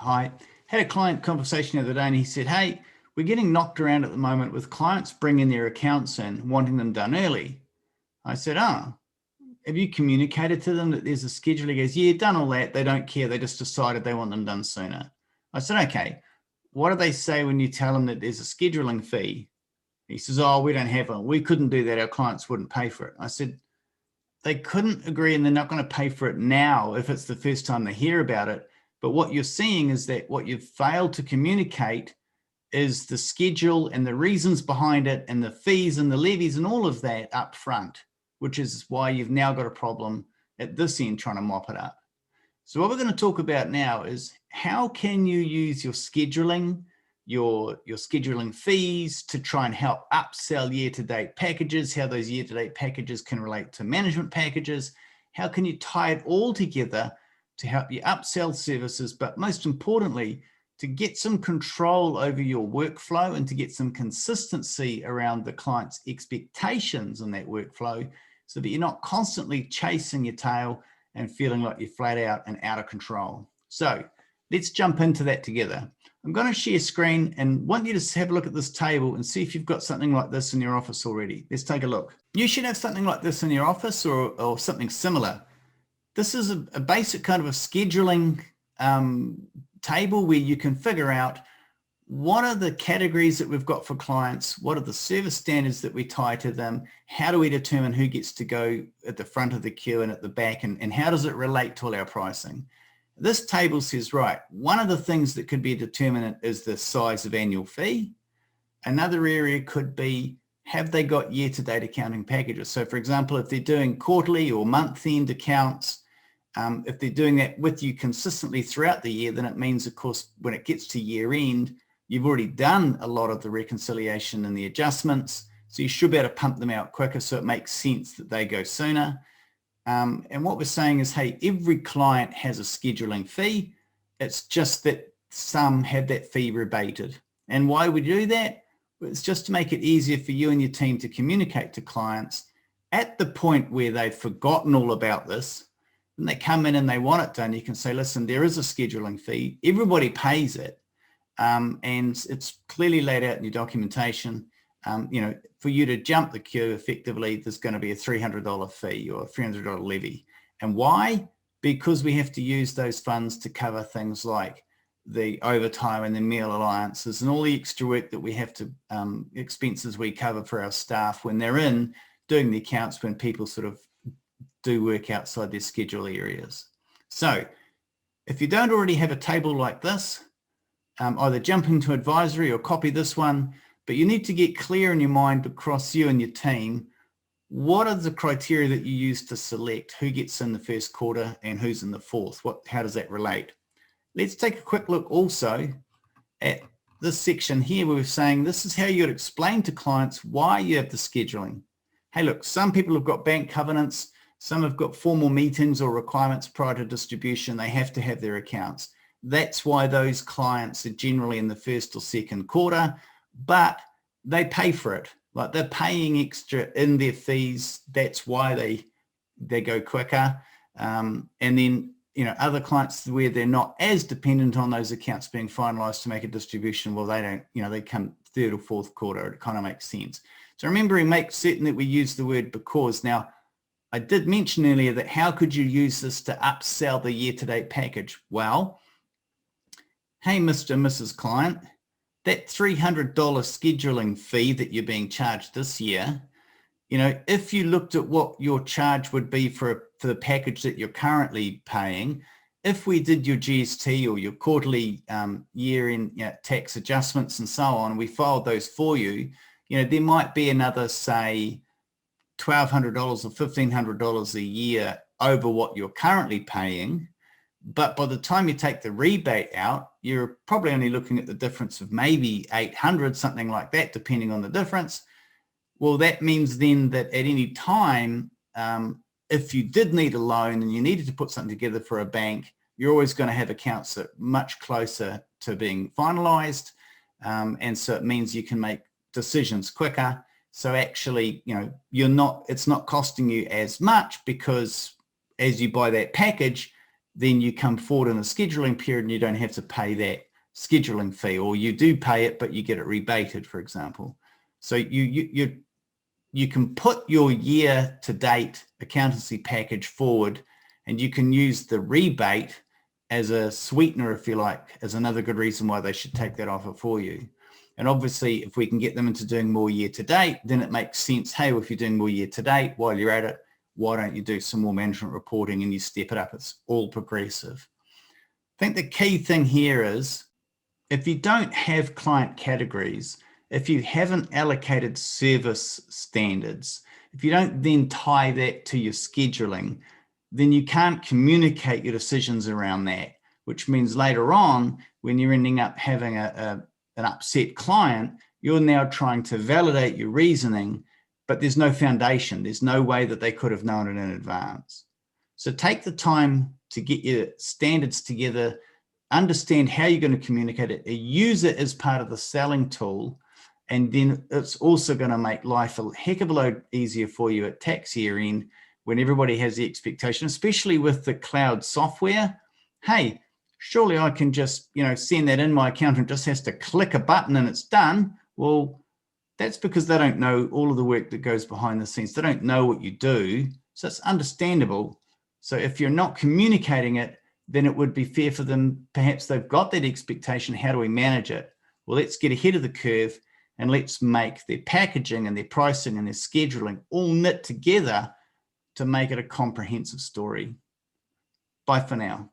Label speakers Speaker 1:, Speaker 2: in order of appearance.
Speaker 1: Hi. Had a client conversation the other day and he said, hey, we're getting knocked around at the moment with clients bringing their accounts in, wanting them done early. I said, have you communicated to them that there's a schedule? He goes, yeah, done all that. They don't care. They just decided they want them done sooner. I said, okay, what do they say when you tell them that there's a scheduling fee? He says, oh, we don't have one. We couldn't do that. Our clients wouldn't pay for it. I said, they couldn't agree and they're not going to pay for it now if it's the first time they hear about it. But what you're seeing is that what you've failed to communicate is the schedule and the reasons behind it and the fees and the levies and all of that up front, which is why you've now got a problem at this end trying to mop it up. So what we're going to talk about now is how can you use your scheduling, your scheduling fees to try and help upsell year-to-date packages, how those year-to-date packages can relate to management packages, how can you tie it all together to help you upsell services, but most importantly, to get some control over your workflow and to get some consistency around the client's expectations in that workflow so that you're not constantly chasing your tail and feeling like you're flat out and out of control. So let's jump into that together. I'm going to share screen and want you to have a look at this table and see if you've got something like this in your office already. Let's take a look. You should have something like this in your office or something similar. This is a basic kind of a scheduling table where you can figure out what are the categories that we've got for clients, what are the service standards that we tie to them, how do we determine who gets to go at the front of the queue and at the back, and how does it relate to all our pricing. This table says, right, one of the things that could be a determinant is the size of annual fee. Another area could be, have they got year-to-date accounting packages? So for example, if they're doing quarterly or month-end accounts, if they're doing that with you consistently throughout the year, then it means, of course, when it gets to year end, you've already done a lot of the reconciliation and the adjustments. So you should be able to pump them out quicker. So it makes sense that they go sooner. And what we're saying is, hey, every client has a scheduling fee. It's just that some have that fee rebated. And why we do that? It's just to make it easier for you and your team to communicate to clients at the point where they've forgotten all about this. And they come in and they want it done, you can say, listen, there is a scheduling fee. Everybody pays it. And it's clearly laid out in your documentation. For you to jump the queue effectively, there's going to be a $300 fee or a $300 levy. And why? Because we have to use those funds to cover things like the overtime and the meal allowances and all the extra work that we have to, expenses we cover for our staff when they're in doing the accounts when people sort of do work outside their schedule areas. So if you don't already have a table like this, either jump into advisory or copy this one, but you need to get clear in your mind across you and your team, what are the criteria that you use to select who gets in the first quarter and who's in the fourth? How does that relate? Let's take a quick look also at this section here where we're saying this is how you'd explain to clients why you have the scheduling. Hey, look, some people have got bank covenants. Some have got formal meetings or requirements prior to distribution. They have to have their accounts. That's why those clients are generally in the first or second quarter, but they pay for it. Like they're paying extra in their fees. That's why they go quicker. And then, other clients where they're not as dependent on those accounts being finalized to make a distribution, well, they don't, they come third or fourth quarter. It kind of makes sense. So remembering, make certain that we use the word because. Now, I did mention earlier that how could you use this to upsell the year-to-date package? Well, hey, Mr. and Mrs. Client, that $300 scheduling fee that you're being charged this year, if you looked at what your charge would be for the package that you're currently paying, if we did your GST or your quarterly year-end tax adjustments and so on, we filed those for you, there might be another, say, $1,200 or $1,500 a year over what you're currently paying. But by the time you take the rebate out, you're probably only looking at the difference of maybe 800, something like that, depending on the difference. Well, that means then that at any time, if you did need a loan and you needed to put something together for a bank, you're always going to have accounts that are much closer to being finalized. And so it means you can make decisions quicker. So actually, it's not costing you as much because as you buy that package, then you come forward in the scheduling period and you don't have to pay that scheduling fee, or you do pay it, but you get it rebated, for example. So you can put your year to date accountancy package forward, and you can use the rebate as a sweetener, if you like, as another good reason why they should take that offer for you. And obviously, if we can get them into doing more year to date, then it makes sense. Hey, well, if you're doing more year to date, while you're at it, why don't you do some more management reporting and you step it up? It's all progressive. I think the key thing here is, if you don't have client categories, if you haven't allocated service standards, if you don't then tie that to your scheduling, then you can't communicate your decisions around that, which means later on, when you're ending up having an upset client, you're now trying to validate your reasoning, but there's no foundation. There's no way that they could have known it in advance. So take the time to get your standards together, understand how you're going to communicate it, use it as part of the selling tool, and then it's also going to make life a heck of a lot easier for you at tax year end, when everybody has the expectation, especially with the cloud software. Hey, surely I can just, send that in. My accountant just has to click a button and it's done. Well, that's because they don't know all of the work that goes behind the scenes. They don't know what you do. So it's understandable. So if you're not communicating it, then it would be fair for them. Perhaps they've got that expectation. How do we manage it? Well, let's get ahead of the curve and let's make their packaging and their pricing and their scheduling all knit together to make it a comprehensive story. Bye for now.